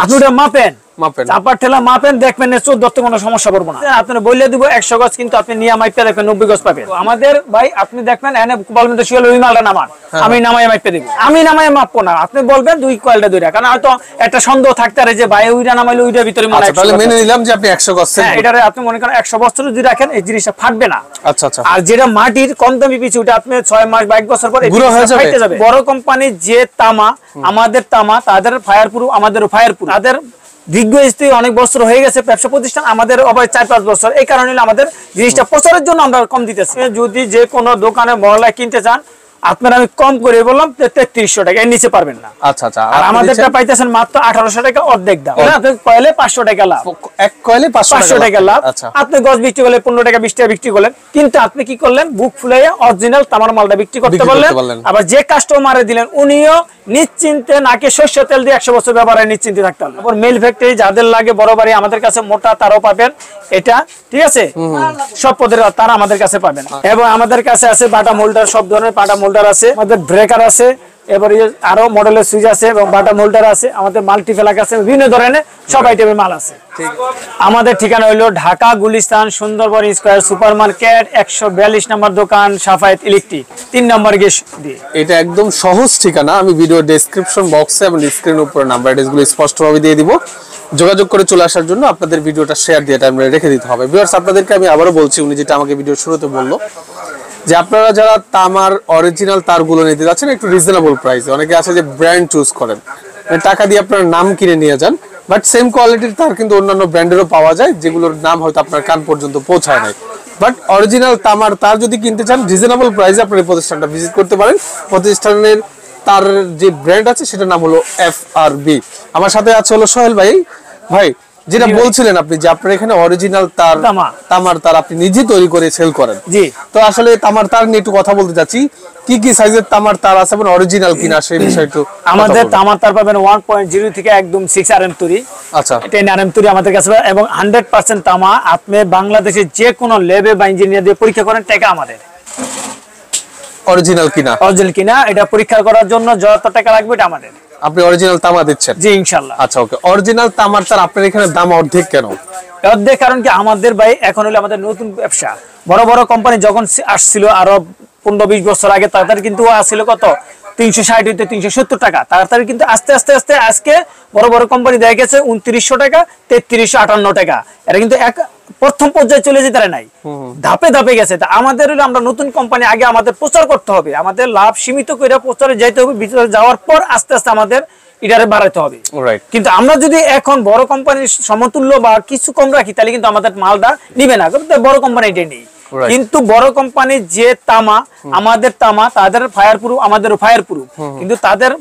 আপনি ওটা মাপেন মাপেন চাপার ঠেলা মাপেন দেখবেন 14 কোনো সমস্যা পড়বো না। আপনি বলে দিব 100 গজ, কিন্তু আপনি নিয়ে মাইপে দেখবেন 90 গজ পাবেন। আমাদের ভাই আপনি দেখবেন এনে বলবেন তো শিওল ওই মালটা নামান, আমি নামাই মাইপে দিব, আমি নামাই মাপবো না, আপনি বলবেন দুই কোয়ালিটি দুইটা, কারণ হয়তো একটা সন্দেহ থাকতে পারে যে ভাই ওইটা নামাইলে ওইটার ভিতরে মনে হয়। তাহলে মেনে নিলাম যে আপনি 100 গজ সেল, এটারে আপনি মনে করেন 100 বছর যদি রাখেন এই জিনিসটা ফাটবে না। আচ্ছা আচ্ছা। আর যেটা মাটির কম দামি পিছু ওটা আপনি 6 মাস বা 1 বছর পরে ফাইটে যাবে। বড় কোম্পানির যে তামা, আমাদের তামা, তাদের ফায়ার প্রুফ, আমাদেরও ফায়ার প্রুফ, তাদের দীর্ঘস্থায়ী অনেক বছর হয়ে গেছে ব্যবসা প্রতিষ্ঠান, আমাদের অবয় 4-5 বছর। এই কারণে আমাদের জিনিসটা প্রচারের জন্য আমরা কম দিতেছি। যদি যে কোনো দোকানে মহল্লায় কিনতে চান, আপনার আমি কম করে বললাম 3300 টাকা, এর নিচে পারবেন না। আচ্ছা আচ্ছা। আর আমাদেরটা পাইতেছেন মাত্র 1800 টাকা, অর্ধেক দাম। আপনি কয়েলে 500 টাকা লাভ, এক কয়েলে 500 টাকা লাভ। আচ্ছা, আপনি গজ বিক্রি করলে 15 টাকা 20 টাকা বিক্রি করলেন, কিন্তু আপনি কি করলেন, বুক ফুলাইয়া অরিজিনাল তামার মালটা বিক্রি করতে পারলেন। আবার যে কাস্টমারে দিলেন উনিও নিশ্চিন্তে নাকে সরষের তেল দিয়ে 100 বছর ব্যবহারে নিশ্চিন্তে থাকতে হবে। তারপর মেল ফ্যাক্টরি যাদের লাগে বড় বাড়ি, আমাদের কাছে মোটা তারও পাবেন, এটা ঠিক আছে, সব পদের তারা আমাদের কাছে পাবেন। এবং আমাদের কাছে আছে বাটা মোল্ডার, সব ধরনের বাটা মোল্ডার আছে, আমাদের ব্রেকার আছে, এবারে আরো মডেলের সুইচ আছে এবং বাটা মোল্ডার আছে, আমাদের মাল্টিফ্লাক আছে, বিভিন্ন ধরনের সব আইটেমের মাল আছে। আমাদের ঠিকানা হলো Dhaka Gulistan Sundarban square super market 142 নম্বর দোকান, সাফায়েত ইলেকট্রিক 3 নম্বর গেট দিয়ে। এটা একদম সহজ ঠিকানা, আমি ভিডিও ডেসক্রিপশন বক্সে এবং স্ক্রিনের উপরে নাম্বার অ্যাড্রেসগুলো স্পষ্টভাবে দিয়ে দিব। যোগাযোগ করে চলে আসার জন্য আপনাদের ভিডিওটা শেয়ার দিয়ে টাইম রেখে দিতে হবে। ভিউয়ার্স, আপনাদেরকে আমি আবারও বলছি, উনি যেটা আমাকে ভিডিও শুরুতে বললো যে আপনারা যারা তামার অরিজিনাল তারগুলো নিতে যাচ্ছেন একটু রিজনেবল প্রাইসে, অনেকে আছে যে ব্র্যান্ড চুজ করেন, টাকা দিয়ে আপনার নাম কিনে নিয়ে যান, বাট সেম কোয়ালিটির তার কিন্তু অন্যান্য ব্র্যান্ডেরও পাওয়া যায় যেগুলোর নাম হয়তো আপনার কান পর্যন্ত পৌঁছায় নাই। বাট অরিজিনাল তামার তার যদি কিনতে চান রিজনেবল প্রাইসে আপনার এই প্রতিষ্ঠানটা ভিজিট করতে পারেন। প্রতিষ্ঠানের তার যে ব্র্যান্ড আছে সেটার নাম হলো FRB। আমার সাথে আছে হলো সোহেল ভাই। ভাই, যেটা বলছিলেন আপনি যে আপনার এখানে অরিজিনাল তার, তামার তার আপনি নিজে তৈরি করে সেল করেন। জি। তো আসলে তামার তার নিয়ে একটু কথা বলতে চাচ্ছি, কি কি সাইজের তামার তার আছে এবং অরিজিনাল কিনা সেই বিষয়ে একটু। আমাদের তামার তার পাবেন 1.0 থেকে একদম 6 RM তৈরি। আচ্ছা, 10 RM তৈরি আমাদের কাছে, এবং 100% তামা আপনি বাংলাদেশে যে কোনো ল্যাবে বা ইঞ্জিনিয়ার দিয়ে পরীক্ষা করেন, টাকা আমাদের। অরিজিনাল কিনা, অরিজিনাল কিনা এটা পরীক্ষা করার জন্য যত টাকা লাগবে এটা আমাদের। আপনি অরিজিনাল তামা দিচ্ছেন? জি, ইনশাআল্লাহ। আচ্ছা, ওকে। অরিজিনাল তামার তার আপনার এখানে দাম অর্ধেক কেন? অর্ধেক কারণ কি, আমাদের ভাই এখন হলো আমাদের নতুন ব্যবসা। বড় বড় কোম্পানি যখন আসছিল আরো 15-20 বছর আগে, তাদের কিন্তু আসছিল কত 360 হইতে 370 টাকা। তাড়াতাড়ি কিন্তু আস্তে আস্তে আস্তে আজকে বড় বড় কোম্পানি দেখা গেছে 2900 টাকা, 3358 টাকা। এটা কিন্তু এক প্রথম পর্যায়ে চলে যেতে নাই, ধাপে ধাপে গেছে। তা আমাদের হলো আমরা নতুন কোম্পানি, আগে আমাদের প্রচার করতে হবে, আমাদের লাভ সীমিত করে প্রচারে যাইতে হবে, ভিতরে যাওয়ার পর আস্তে আস্তে আমাদের এটারে বাড়াতে হবে। কিন্তু আমরা যদি এখন বড় কোম্পানির সমতুল্য বা কিছু কম রাখি, তাহলে কিন্তু আমাদের মালটা নিবে না, বড় কোম্পানি এটা নেই। কিন্তু বড় কোম্পানির যে তামা, আমাদের তামা, তাদের ফায়ার প্রুফ, আমাদেরও ফায়ার প্রুফ, কিন্তু তাদের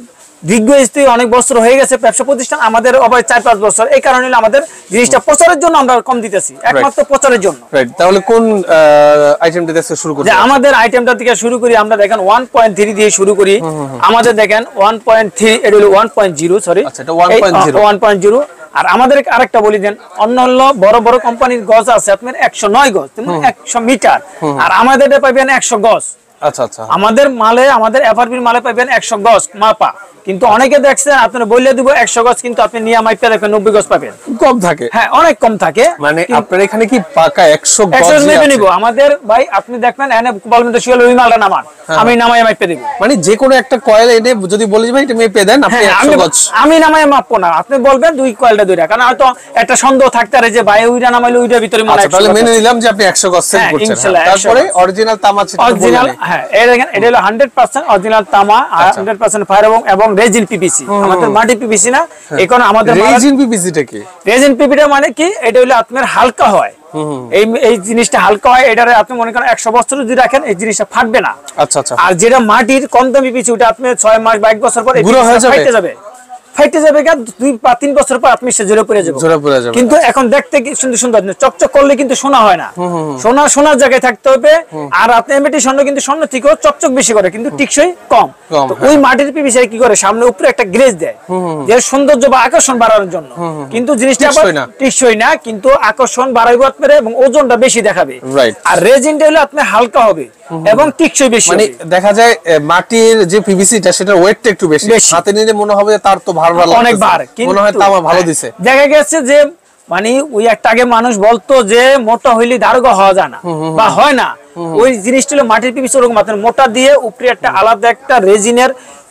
দীর্ঘস্থায়ী অনেক বছর হয়ে গেছে ব্যবসা প্রতিষ্ঠান, আমাদের অবয় 4-5 বছর। এই কারণে আমাদের জিনিসটা প্রচারের জন্য আমরা কম দিতেছি, একমাত্র প্রচারের জন্য। তাহলে কোন আইটেমটা থেকে শুরু করি? আমাদের আইটেমটা থেকে শুরু করি, আমরা দেখেন 1.3 দিয়ে শুরু করি। আমাদের দেখেন 1.3, এটা হলো 1.0, সরি, আচ্ছা, এটা 1.0। আর আমাদের আরেকটা বলি দেন, অন্য বড় বড় কোম্পানির গজ আছে আপনার 109 গজ, 100 মিটার, আর আমাদের এটা পাবেন 100 গজ। আচ্ছা আচ্ছা। আমাদের মালে, আমাদের এফআরবির মালে পাবেন 100 গজ মাপা, কিন্তু অনেকে দেখছেন আপনারা বলে দিব 100 গজ, কিন্তু আপনি নিয়ে মাইপে দেখবেন 90 গজ পাবেন, কম থাকে। হ্যাঁ, অনেক কম থাকে। মানে আপনার এখানে কি পাকা 100 গজ মেপে নিব আমাদের ভাই, আপনি দেখবেন এনে বলবেন তো শিওল ওই মালটা নামান, আমি নামাই মাইপে দেব। মানে যে কোনো একটা কয়েল এনে যদি বলি ভাই এটা মেপে দেন, আপনি 100 গজ, আমি নামাই মাপবো না, আপনি বলবেন দুই কয়েলটা দুইটা, কারণ হয়তো একটা সন্দেহ থাকতে পারে যে ভাই ওইটা নামাইলে ওইটার ভিতরে মনে হয়। তাহলে মেনে নিলাম যে আপনি 100 গজ সেল করছেন। তারপরে অরিজিনাল তামা আছে, অরিজিনাল, হ্যাঁ, এই দেখেন এটা হলো 100% অরিজিনাল তামা, 100% ফায়ার এবং রেজিন পিপিসি, আমাদের মাটি পিপিসি না। এখন আমাদের রেজিন পিপিসিটা কি? রেজিন পিপিটা মানে কি, এটা হলো আপনার হালকা হয়, এই জিনিসটা হালকা হয়, এটারে আপনি মনে করেন 100 বছর যদি রাখেন এই জিনিসটা ফাটবে না। আচ্ছা আচ্ছা। আর যেটা মাটির কম দামি পিপিসি, ওটা আপনি 6 মাস বা 1 বছর পর ফাইটে যাবে, 2-3 বছর পর আপনি সে জোরে পড়ে যাবে। কিন্তু এখন দেখতে কি সুন্দর সুন্দর, চকচক করলে কিন্তু সোনা হয় না, সোনার জায়গায় থাকতে হবে। আর আপনি এমএটি স্বর্ণ, কিন্তু স্বর্ণ থেকেও চকচক বেশি করে, কিন্তু টিকসই কম। ওই মাটির পিপিসি কি করে, সামনে উপরে একটা গ্লেজ দেয়, যে সৌন্দর্য বা আকর্ষণ বাড়ানোর জন্য, কিন্তু জিনিসটা টিকসই না, কিন্তু আকর্ষণ বাড়াইব আপনার এবং ওজনটা বেশি দেখাবে। আর রেজিনটা হলো আপনি হালকা হবে এবং টিকসই বেশি। মানে দেখা যায় মাটির যে পিভিসিটা সেটার ওয়েটটা একটু বেশি, হাতে নিলে মনে হবে তার তো ভার অনেক ভার, মনে হয় তামা ভালো দিছে। দেখা গেছে যে মানে ওই একটা আগে মানুষ বলতো যে মোটা হইলে দারোগা হওয়া যায় না বা হয় না, ওই জিনিসটা হলো মাটির পিপিসি ওরকম মাত্র মোটা দিয়ে উপরে একটা আলাদা একটা রেজিনের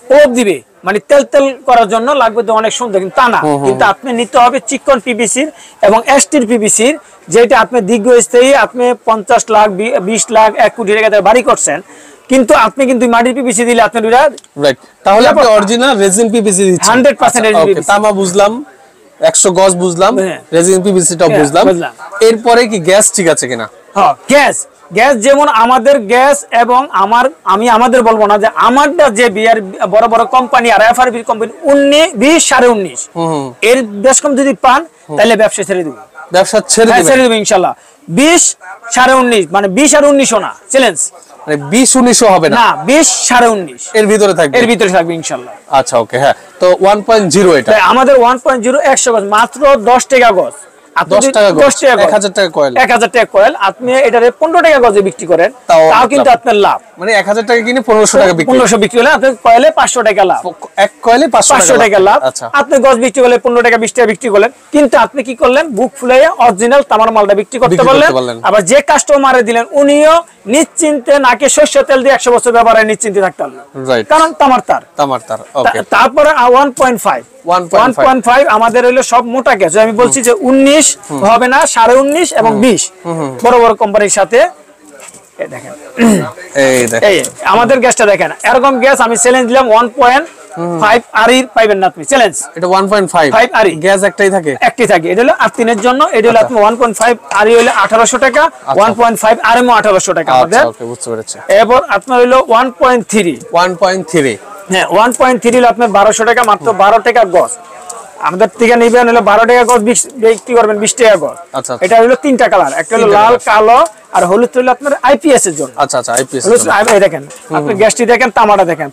কোপ দিবে, মানে তেল তেল করার জন্য লাগবে তো অনেক সুন্দর, কিন্তু তা না। কিন্তু আপনি নিতে হবে চিকন পিপিসির এবং এসটির পিপিসির, যেটা আপনি দীর্ঘস্থায়ী আপনি 50 লাখ 20 লাখ 1 কোটি টাকা বাড়ি করছেন, কিন্তু আপনি কিন্তু মাটির পিপিসি দিলে আপনি রাইট, তাহলে আপনি অরিজিনাল রেজিন পিপিসি দিচ্ছেন 100% রেজিন পিপিসি। তামা বুঝলাম, 100 গজ বুঝলাম, রেজিন পিপিসিটাও বুঝলাম। এরপরে কি গ্যাস ঠিক আছে কিনা? হ্যাঁ, গ্যাস যেমন আমাদের গ্যাস এবং আমি আমাদের বলবো না, যে আমারটা যে বিয়ার বড় বড় কোম্পানি আর এফআরবি কোম্পানি 19 20 19.5 এর বেশ কম যদি পান তাহলে ব্যবসা ছেড়ে দিব, ব্যবসা ছেড়ে দিব ইনশাআল্লাহ। 20 19.5 মানে 20 আর 19 না, চ্যালেঞ্জ মানে 20 19 হবে না, 20 19.5 এর ভিতরে থাকবে ইনশাআল্লাহ। আচ্ছা ওকে, হ্যাঁ। তো 1.0 এটা আমাদের 1.0 100 গজ মাত্র 10 টাকা গজ। 10 টাকা গজ, 1000 টাকা কয়েল, 1000 টাকা কয়েল। আপনি এটারে 15 টাকা গজে বিক্রি করেন, তাও কিন্তু আপনার লাভ। মানে 1000 টাকা কিনে 1500 টাকা বিক্রি, 1500 বিক্রি হলে আপনার কয়েলে 500 টাকা লাভ, এক কয়েলে 500 টাকা লাভ। আচ্ছা, আপনি গজ বিক্রি করলে 15 টাকা 20 টাকা বিক্রি করলেন, কিন্তু আপনি কি করলেন, বুক ফুলাইয়া অরিজিনাল তামার মালটা বিক্রি করতে পারলেন। আবার যে কাস্টমারে দিলেন উনিও নিশ্চিন্তে নাকে সরষের তেল দিয়ে 100 বছর ব্যবহারে নিশ্চিন্তে থাকতে পারলেন, কারণ তামার তার। ওকে, তারপরে 1.5 আমাদের হইলো সব মোটা গ্যাস। আমি বলছি যে 19 হবে না, 19.5 এবং 20 বড় বড় কোম্পানির সাথে। দেখেন এই আমাদের গ্যাসটা দেখেন, এরকম গ্যাস আমি চ্যালেঞ্জ দিলাম 1.5 আরই পাইবেন না আপনি, চ্যালেঞ্জ। এটা 1.5 আরই গ্যাস একটাই থাকে, এটা হলো আর্থিনের জন্য। এটা হলো আপনি 1.5 আরই হলো 1800 টাকা, 1.5 আরএমও 1800 টাকা আমাদের। ওকে, বুঝতে পেরেছি। এরপর আপনার হলো 1.3 হ্যাঁ, 1.3 হলো আপনার 1200 টাকা, মাত্র 12 টাকা গজ। আমাদের থেকে নিবেন হলো 12 টাকা গজ, বিক্রি করবেন 20 টাকা গজ। এটা হলো 3টা কালার, একটা হলো লাল, কালো আর হলুদ হলো আপনার আইপিএস এর জন্য। আচ্ছা, আইপিএস এই দেখেন, আপনি গ্যাসটি দেখেন, তামাটা দেখেন,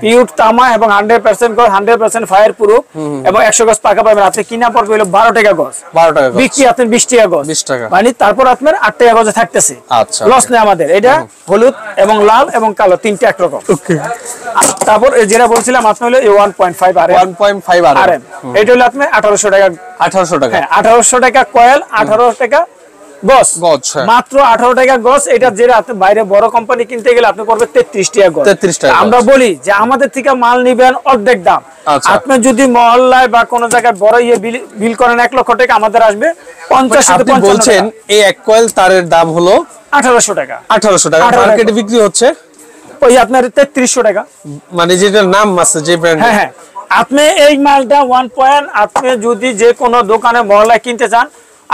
পিওর তামা এবং 100% গজ, 100% ফায়ার প্রুফ এবং 100 গজ পাকা পাবেন। আপনি কিনা পড়বে হলো 12 টাকা গজ, বিক্রি আপনি 20 টাকা গজ, মানে তারপর আপনার 8 টাকা গজে থাকতেছে। আচ্ছা, লস নেই আমাদের। এটা হলুদ এবং লাল এবং কালো 3টা একরকম। ওকে, তারপর যেটা বলছিলাম আপনার হলো 1.5 আরএম, এটা হলো আপনি 1800 টাকা, 1800 টাকা, হ্যাঁ 1800 টাকা কয়েল, 18 টাকা গজ, মাত্র 18 টাকা গজ। এটা যেটা আপনি বাইরে বড় কোম্পানি কিনতে গেলে আপনি পড়বে 33 টাকা গজ। আমরা বলি যে আমাদের থেকে মাল নিবেন অর্ধেক দাম। আপনি যদি মহল্লায় বা কোন জায়গায় বড় বিল করেন 1 লক্ষ টাকা, আমাদের আসবে 50 থেকে 55 বলছেন। এই এক কয়েল তারের দাম হলো 1800 টাকা, 1800 টাকা। মার্কেটে বিক্রি হচ্ছে ওই আপনার 3300 টাকা, মানে যেটার নাম আছে যে ব্র্যান্ড। হ্যাঁ হ্যাঁ, আপনি এই মালটা 1 পয়েন্ট আপনি যদি যে কোনো দোকানে মহল্লায় কিনতে চান,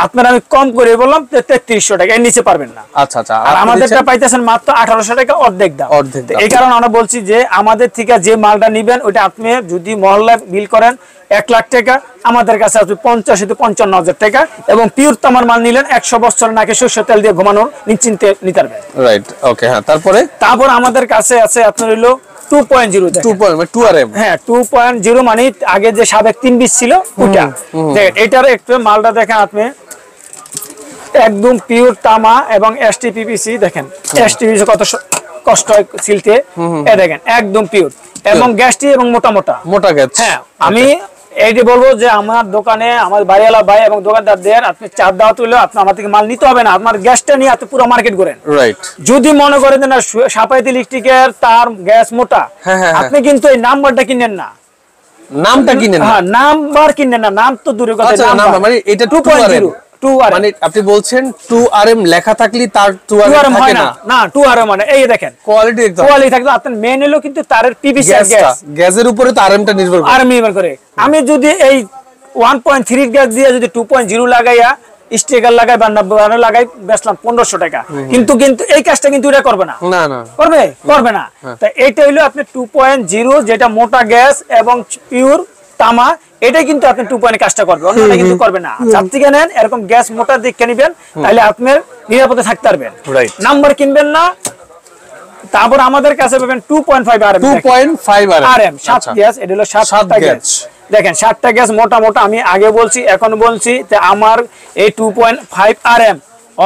আপনার আমি কম করে বললাম 3300 টাকা, এর নিচে পারবেন না। আচ্ছা আচ্ছা, আর আমাদেরটা পাইতেছেন মাত্র 1800 টাকা, অর্ধেক দাম। এই কারণে আমরা বলছি যে আমাদের থেকে যে মালটা নিবেন ওইটা আপনি যদি মহল্লায় বিল করেন 1 লাখ টাকা, আমাদের কাছে আসবে 50 থেকে 55,000 টাকা। এবং পিওর তামার মাল নিলেন 100 বছর নাকি সরষের তেল দিয়ে ঘুমানোর নিশ্চিন্তে নিতে পারবেন। রাইট, ওকে, হ্যাঁ। তারপর আমাদের কাছে আছে আপনার হলো 2.0, 2RM, হ্যাঁ 2.0 মানে আগে যে সাবেক 3 বিশ ছিল ওটা। এটার একটু মালটা দেখেন আপনি, একদম পিওর তামা এবং এসটিপিপিসি। দেখেন এসটিপিপিসি কত কষ্ট হয় সিলতে, এই দেখেন একদম পিওর এবং গ্যাসটি এবং মোটা গ্যাস। হ্যাঁ, আমি এইটি বলবো যে আমার দোকানে আমার বাড়িওয়ালা ভাই এবং দোকানদারদের আপনি চাপ দেওয়া তুলে আপনি আমার থেকে মাল নিতে হবে না, আপনার গ্যাসটা নিয়ে আপনি পুরো মার্কেট করেন। রাইট, যদি মনে করেন না সাপাইতে ইলেকট্রিকের তার গ্যাস মোটা, আপনি কিন্তু এই নাম্বারটা কিনেন না, নামটা কিনেন না, হ্যাঁ নাম্বার কিনেন না, নাম তো দূরের কথা, নাম্বার মানে এটা 2.0 মানে আপনি বলছেন 2RM লেখা থাকলে তার 2RM হয় না, না 2RM মানে এই দেখেন কোয়ালিটি একদম কোয়ালিটি থাকলে আপনার মেন হলো কিন্তু তারের পিপিসি গ্যাসের উপরে তো RMটা নির্ভর করে। আমি যদি এই 1.3 গ্যাস দিয়ে যদি 2.0 লাগাইয়া স্টিকার লাগাই বা ব্যানার লাগাই বেচলাম 1500 টাকা, কিন্তু এই কাজটা কিন্তু এটা করবে না, না না করবে না। তো এইটা হলো আপনি 2.0 যেটা মোটা গ্যাস এবং পিওর তামা, এটা কিন্তু আপনি 2 পয়েন্ট কাজটা করবে, অন্যটা কিন্তু করবে না। চাপ থেকে নেন এরকম গ্যাস মোটা দিকে নেবেন, তাহলে আপনার নিরাপদে থাকতে পারবেন। নাম্বার কিনবেন না। তারপর আমাদের কাছে পাবেন 2.5 RM, 2.5 RM 7 গ্যাস, এটা হলো 7টা গ্যাস। দেখেন 7টা গ্যাস মোটা, আমি আগে বলছি এখন বলছি যে আমার এই 2.5 RM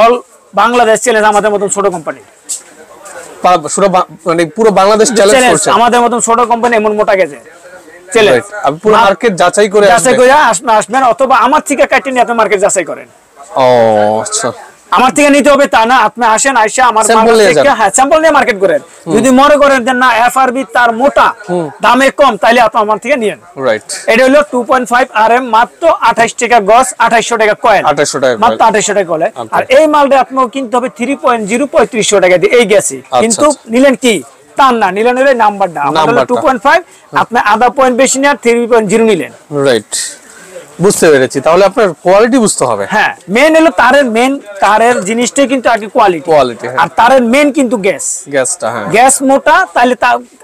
অল বাংলাদেশ চ্যালেঞ্জ, আমাদের মতন ছোট কোম্পানি মানে পুরো বাংলাদেশ চ্যালেঞ্জ করছে, আমাদের মতন ছোট কোম্পানি এমন মোটা গ্যাসে চ্যালেঞ্জ। আপনি পুরো মার্কেট যাচাই করে আসবেন, অথবা আমার থেকে কাটিয়ে নিয়ে আপনি মার্কেট যাচাই করেন। ও আচ্ছা, আমার থেকে নিতে হবে তা না, আপনি আসেন, আইসা আমার স্যাম্পল নিয়ে মার্কেট করেন। যদি মনে করেন যে না এফআরবি তার মোটা, দামে কম, তাহলে আপনি আমার থেকে নিয়েন। রাইট। এটা হলো 2.5 RM, মাত্র 28 টাকা গজ, 2800 টাকা কয়েন, 2800 টাকা মাত্র 2800 টাকা কয়েন। আর এই মালটা আপনাকে কিনতে হবে 3.0 3500 টাকা দিয়ে এই গেছে। কিন্তু নিলেন কি তার না, নিলেন হলো নাম্বারটা, আমাদের হলো 2.5, আপনি আধা পয়েন্ট বেশি নিয়ে 3.0 নিলেন। রাইট, বুঝতে পেরেছি। তাহলে আপনার কোয়ালিটি বুঝতে হবে। হ্যাঁ, মেন হলো তারের জিনিসটাই কিন্তু আগে কোয়ালিটি। আর তারের মেন কিন্তু গ্যাসটা, হ্যাঁ গ্যাস মোটা, তাহলে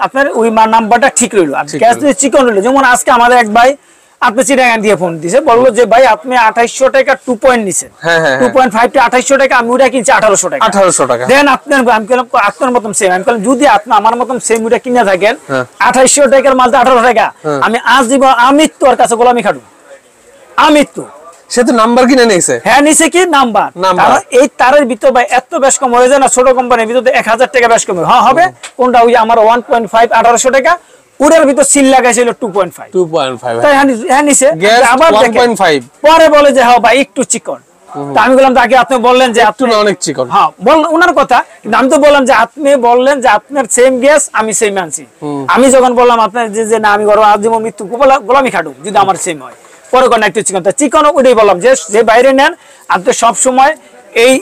আপনার ওই নাম্বারটা ঠিক রইলো। আর গ্যাস যদি চিকন রইলো, যেমন আজকে আমাদের এক ভাই আপনি চিটাগাং দিয়ে ফোন দিছে, বললো যে ভাই আপনি 2800 টাকা 2 পয়েন্ট নিছেন, 2.5 টা 2800 টাকা, আমি ওটা কিনছি 1800 টাকা। 1800 টাকা দেন আপনার, আমি বললাম আপনার মতন সেম, আমি বললাম যদি আপনি আমার মতন সেম ওটা কিনে থাকেন 2800 টাকার মালটা 1800 টাকা, আমি আজ দিব, আমি তোর কাছে গোলামি খাটু, আমি তো সে তো নাম্বার কিনে নিয়েছে। হ্যাঁ নিছে কি নাম্বার, কারণ এই তারের ভিতর ভাই এত বেশ কম হয়ে যায় না, ছোট কোম্পানির ভিতরে 1000 টাকা বেশ কম হবে। কোনটা ওই আমার 1.5 1800 টাকা, ওটার ভিতর সিল লাগাইছিল 2.5 তাই হ্যাঁ নিছে। আবার 1.5 পরে বলে যে হ্যাঁ ভাই একটু চিকন, তা আমি বললাম তাকে আপনি বললেন যে আপনি অনেক চিকন, হ্যাঁ বললেন ওনার কথা, কিন্তু আমি তো বললাম যে আপনি বললেন যে আপনার সেম গ্যাস আমি সেম আনছি। আমি যখন বললাম আপনার যে না আমি গরম আজীবন মৃত্যু গোলামি খাটু যদি আমার সেম হয়, পরে কোন একটু চিকন, তা চিকন ওটাই বললাম যে বাইরে নেন আপনি সব সময় এই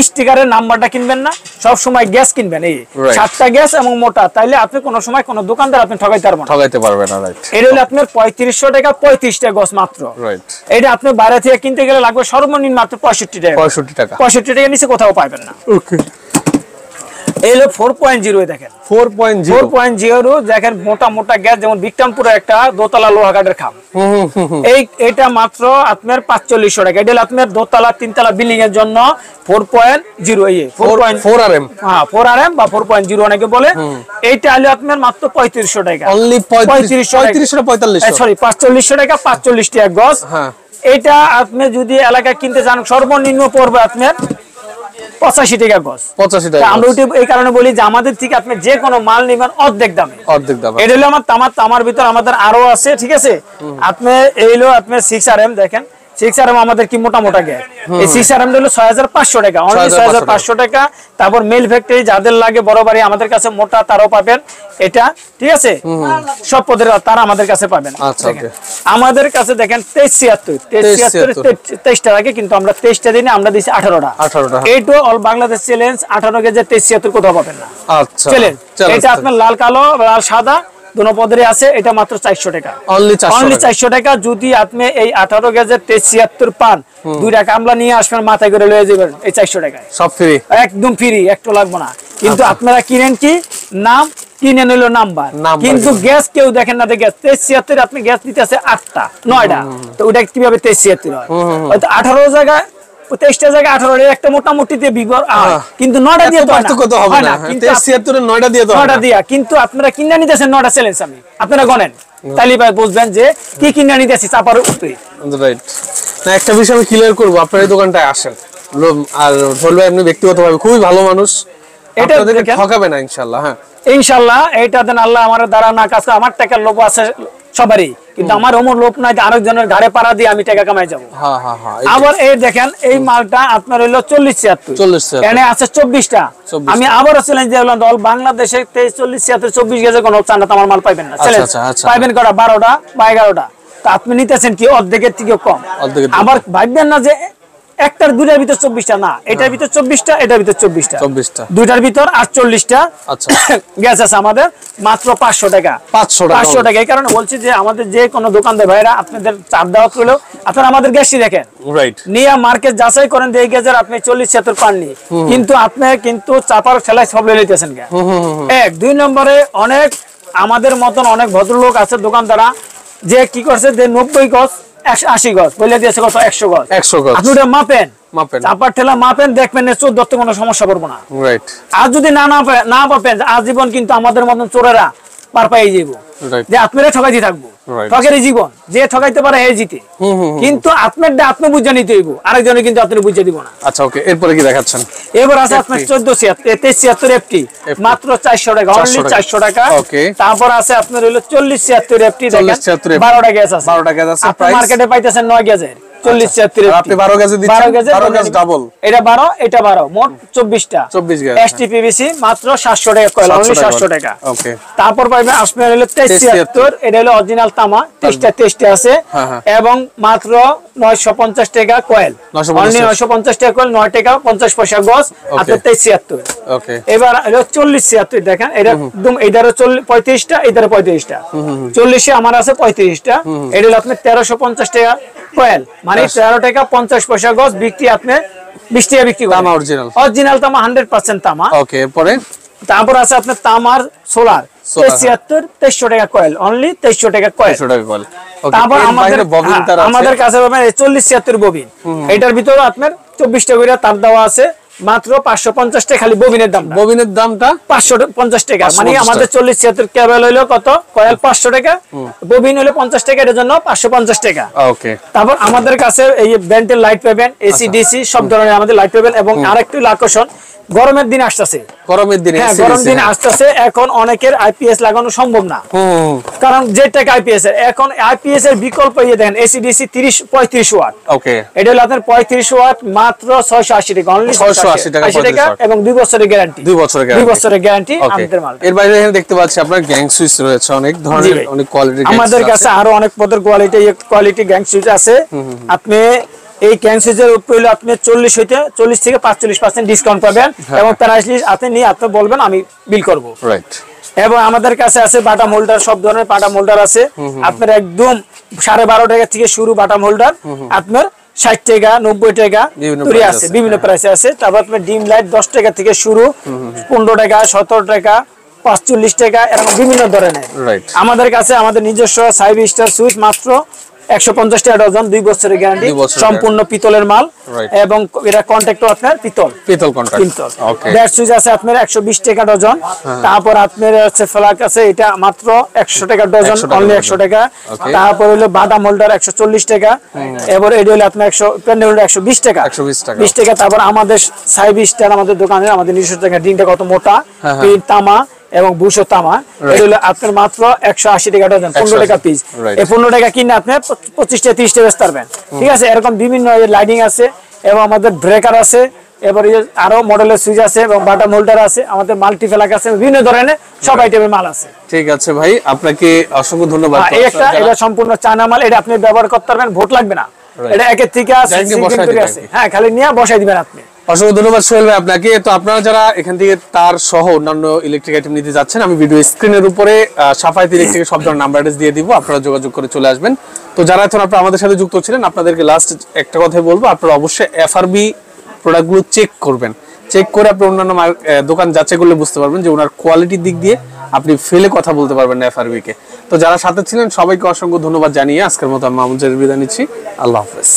স্টিকারের নাম্বারটা কিনবেন না, সব সময় গ্যাস কিনবেন এই 7টা গ্যাস এবং মোটা, তাইলে আপনি কোনো সময় কোনো দোকানদার আপনি ঠকাইতে পারবেন না। রাইট, এটা হলো আপনার 3500 টাকা 35টা গজ মাত্র। রাইট, এটা আপনি বাইরে থেকে কিনতে গেলে লাগবে সর্বনিম্ন মাত্র 65 টাকা। 65 টাকা নিচে কোথাও পাবেন না। ওকে, এই হলো 4.0 দেখেন, 4.0 দেখেন, মোটা মোটা গ্যাস, যেমন বিক্রমপুরে একটা দোতলা লোহা কাঠের খাম, এইটা মাত্র আপনার 4500 টাকা। এটা আপনার দোতলা 3তলা বিল্ডিং এর জন্য 4.0, এই 4 RM, হ্যাঁ 4 RM বা 4.0 অনেকে বলে। এইটা হলো আপনার মাত্র 3500 টাকা, অনলি 3500 সরি 4500 টাকা, 45 টাকা গজ। এটা আপনি যদি এলাকায় কিনতে চান সর্বনিম্ন পড়বে আপনার 85 টাকা গজ। 85 টাকা। আমরা এই কারণে বলি যে আমাদের থেকে আপনি যে কোনো মাল নেবেন অর্ধেক দামে। এটা হলো আমার তামার ভিতর আমাদের আরো আছে, ঠিক আছে। আপনি এই হলো আপনার 6 RM দেখেন, 6 RM আমাদের কি মোটা মোটা গ্যাস, এই 6 RM হলো 6500 টাকা, অনলি 6500 টাকা। তারপর মেল ফ্যাক্টরি যাদের লাগে বড় বাড়ি, আমাদের কাছে মোটা তারও পাবেন এটা, ঠিক আছে। সব পদের তার আমাদের কাছে পাবেন। আমাদের কাছে দেখেন 2376 টাকা, কিন্তু আমরা 23টা দিই না, আমরা দিছি 18টা। এইটা অল বাংলাদেশ চ্যালেঞ্জ, 18 কেজি 2376 কোথাও পাবেন না। আচ্ছা চ্যালেঞ্জ, এটা আপনার লাল কালো লাল সাদা দুনো পদের আছে, এটা মাত্র 400 টাকা, অনলি 400 টাকা। যদি আপনি এই 18 গেজের 2376 পান, 2 টাকা কামলা নিয়ে আসবেন, মাথায় করে লয়ে যাবেন, এই 400 টাকায় সব ফ্রি, একদম ফ্রি, একটু লাগবে না। কিন্তু আপনারা কিনেন কি নাম, কিনে নিল নাম্বার, কিন্তু গ্যাস কেউ দেখেন না। গ্যাস 2376 আপনি গ্যাস দিতে আছে 8টা 9টা, তো ওটা কিভাবে 2376 হয়? হয়তো 18 জায়গায় 23টা জায়গায় 18, একটা মোটামুটি দিয়ে বিগর, কিন্তু 9টা দিয়ে তো হবে না। 2376 এর 9টা দিয়ে তো 9টা দিয়া, কিন্তু আপনারা কিনে নিতেছেন 9টা চ্যালেঞ্জ। আমি আপনারা গণেন, তাইলে ভাই বুঝবেন যে কি কিনে নিতেছি চাপার উপরে। রাইট, না একটা বিষয় আমি ক্লিয়ার করব, আপনার এই দোকানটায় আসেন, আর বলবো আপনি ব্যক্তিগতভাবে খুবই ভালো মানুষ, এটা আপনাদেরকে ঠকাবে না ইনশাআল্লাহ। হ্যাঁ ইনশাআল্লাহ, এইটা দেন আল্লাহ আমার দ্বারা না কাজ, আমার টাকার লোভ আছে সবারই, কিন্তু আমার ওমর লোভ নাই যে আরেকজনের ঘাড়ে পাড়া দিয়ে আমি টাকা কামাই যাবো। আবার এই দেখেন এই মালটা আপনার হইলো 4076, এখানে আছে 24টা। আমি আবারও চ্যালেঞ্জ দিলাম, অল বাংলাদেশে 234076 24 গেজে কোনো চান্নাত আমার মাল পাইবেন না। চ্যালেঞ্জ পাইবেন কটা 12টা বা 11টা, তা আপনি নিতেছেন কি অর্ধেকের থেকে কম। আবার ভাববেন না যে একটার দুইটার ভিতর 24টা, না এটার ভিতর 24টা, এটার ভিতর 24টা, দুইটার ভিতর 48টা। আচ্ছা গ্যাস আছে আমাদের মাত্র 500 টাকা, 500 টাকা। এই কারণে বলছি যে আমাদের যে কোনো দোকানদার ভাইরা আপনাদের চাপ দেওয়া হলো, আপনারা আমাদের গ্যাসটি দেখেন, নিয়ে মার্কেট যাচাই করেন যে এই গ্যাসের আপনি 4076 পাননি, কিন্তু আপনি কিন্তু চাপার ঠেলায় সব লয়ে নিতেছেন। এক 2 নম্বরে অনেক আমাদের মতন অনেক ভদ্রলোক আছে দোকানদারা, যে কি করছে যে 90 গজ 80 গজ বলে দিয়েছে, কত 100 গজ। আপনি ওটা মাপেন, চাপার ঠেলা মাপেন, দেখবেন 14 কোনো সমস্যা পড়বো না। আর যদি না মাপেন আজীবন কিন্তু আমাদের মতন চোরেরা পার পাই যাবো, যে আপনারা ঠকাইতে থাকবো। ঠকেরই জীবন, যে ঠকাইতে পারে হে জিতে। কিন্তু আপনারটা আপনি বুঝে নিতে হইব, আরেকজনে কিন্তু আপনি বুঝে দিব না। আচ্ছা ওকে, এরপরে কি দেখাচ্ছেন? এবার আছে আপনার 1476 এফটি মাত্র 400 টাকা, অনলি 400 টাকা। ওকে, তারপর আছে আপনার হলো 4076 এফটি, দেখেন 12টা গ্যাস আছে, 12টা গ্যাস আছে, আপনি মার্কেটে পাইতেছেন 9 গ্যাসের 4076 আপনি 12 গ্যাসে দিচ্ছেন, 12 গ্যাস ডাবল, এটা 12 এটা 12, মোট 24টা 24 গ্যাস। এসটিপিভিসি মাত্র 700 টাকা কয়েল, অনলি 700 টাকা। ওকে, তারপর পাবেন আপনার হলো 2376, এটা হলো অরিজিনাল তামা, 23টা আছে, এবং মাত্র 950 টাকা কয়েল, অনলি 950 টাকা কয়েল, 9 টাকা 50 পয়সা গজ, আপনার 2376। ওকে, এবার হলো 4076, দেখেন এটা একদম, এটারও 35টা, এটারও 35টা, 40 আমার আছে 35টা, এটা হলো আপনার 1350 টাকা কয়েল, মানে 13 টাকা 50 পয়সা গজ, বিক্রি আপনি 20 টাকা বিক্রি করেন। তামা অরিজিনাল তামা, 100% তামা। ওকে, এরপরে তারপর আছে আপনার তামার সোলার 2300 টাকা কয়েল, অনলি 2300 টাকা কয়েল। তারপর আমাদের কাছে পাবেন 4076 ববিন, এটার ভিতরে আপনার 24টা করে তার দেওয়া আছে, মাত্র 550 টাকা খালি ববিনের দাম। ববিনের দামটা 550 টাকা, মানে আমাদের 4076 কেবল হইলো কত, কয়েল 500 টাকা, ববিন হলো 50 টাকা, এর জন্য 550 টাকা। ওকে, তারপর আমাদের কাছে এই ব্র্যান্ডের লাইট পাবেন, এসি ডিসি সব ধরনের আমাদের লাইট পাবেন। এবং আরেকটু আকর্ষণ, গরমের দিন আসতেছে, গরমের দিনে, হ্যাঁ গরম দিন আসতেছে, এখন অনেকের আইপিএস লাগানো সম্ভব না, কারণ যে টাকা আইপিএস এর, এখন আইপিএস এর বিকল্প দেন এসিডিসি 35 ওয়াট। ওকে, এটা হলো আপনার 35 ওয়াট, মাত্র 680 টাকা, অনলি 680 টাকা, এবং 2 বছরের গ্যারান্টি, 2 বছরের গ্যারান্টি আমাদের মাল। এর বাইরে এখানে দেখতে পাচ্ছি আপনার গ্যাং সুইচ রয়েছে, অনেক ধরনের, অনেক কোয়ালিটির গ্যাং সুইচ আমাদের কাছে আরো অনেক পদের কোয়ালিটি গ্যাং সুইচ আছে। আপনি এই গ্যাং সুইচের উপরে হলো আপনি 40 থেকে 45% ডিসকাউন্ট পাবেন, এবং প্রাইস লিস্ট আপনি নিয়ে আপনি বলবেন, আমি বিল করব। রাইট। এবং আমাদের কাছে আছে বাটাম হোল্ডার, সব ধরনের বাটাম হোল্ডার আছে, আপনার একদম 12.5 টাকা থেকে শুরু বাটাম হোল্ডার, আপনার 60 টাকা 90 টাকা তৈরি আছে, বিভিন্ন প্রাইসে আছে। তারপর আপনার ডিম লাইট 10 টাকা থেকে শুরু, 15 টাকা 17 টাকা 45 টাকা, এরকম বিভিন্ন ধরনের। আমাদের কাছে আমাদের নিজস্ব 5 স্টার সুইচ মাত্র 150 টাকা ডজন, 2 বছরের গ্যারান্টি, সম্পূর্ণ পিতলের মাল, এবং এটা কন্ট্যাক্টর আপনার পিতল কন্ট্যাক্ট। ওকে, ব্যাট সুইচ আছে আপনার 120 টাকা ডজন। তারপর আপনার আছে ফ্ল্যাগ আছে, এটা মাত্র 100 টাকা ডজন, অনলি 100 টাকা। তারপর হলো বাদাম হোল্ডার 140 টাকা, এবার এটা হলো আপনার 120 টাকা, 20 টাকা। তারপর আমাদের 5 স্টার আমাদের দোকানে আমাদের নিজস্ব টাকা, ডিমটা কত মোটা, তামা এবং বুশো তামা, এটা হলো আপনার মাত্র 180 টাকা ডজন, 15 টাকা পিস। এই 15 টাকা কিনে আপনি 25টা 30টা বেচতে পারবেন, ঠিক আছে। এরকম বিভিন্ন লাইটিং আছে, এবং আমাদের ব্রেকার আছে, এবার আরো মডেলের সুইচ আছে, এবং বাটাম হোল্ডার আছে, আমাদের মাল্টি ফ্ল্যাগ আছে, বিভিন্ন ধরনের সব আইটেমের মাল আছে। ঠিক আছে ভাই, আপনাকে অসংখ্য ধন্যবাদ। এটা সম্পূর্ণ চায়না মাল, এটা আপনি ব্যবহার করতে পারবেন, ভোট লাগবে না, এটা একের থেকে আছে, হ্যাঁ খালি নিয়ে বসাই দিবেন আপনি। অসংখ্য ধন্যবাদ সোহেল ভাই আপনাকে। তো আপনারা যারা এখান থেকে তার সহ অন্যান্য ইলেকট্রিক আইটেম নিতে যাচ্ছেন, আমি ভিডিও স্ক্রিনের উপরে সাফায়েত ইলেকট্রিকের সব ধরনের নাম্বার অ্যাড্রেস দিয়ে দিব, আপনারা যোগাযোগ করে চলে আসবেন। তো যারা এখন আপনারা আমাদের সাথে যুক্ত ছিলেন, আপনাদেরকে লাস্ট একটা কথাই বলবো, আপনারা অবশ্যই এফআরবি প্রোডাক্টগুলো চেক করবেন, চেক করে আপনি অন্যান্য দোকান যাচাই করলে বুঝতে পারবেন যে ওনার কোয়ালিটির দিক দিয়ে আপনি ফেলে কথা বলতে পারবেন না এফআরবি কে। তো যারা সাথে ছিলেন সবাইকে অসংখ্য ধন্যবাদ জানিয়ে আজকের মতো আমি মামুন জাহির বিদায় নিচ্ছি। আল্লাহ হাফেজ।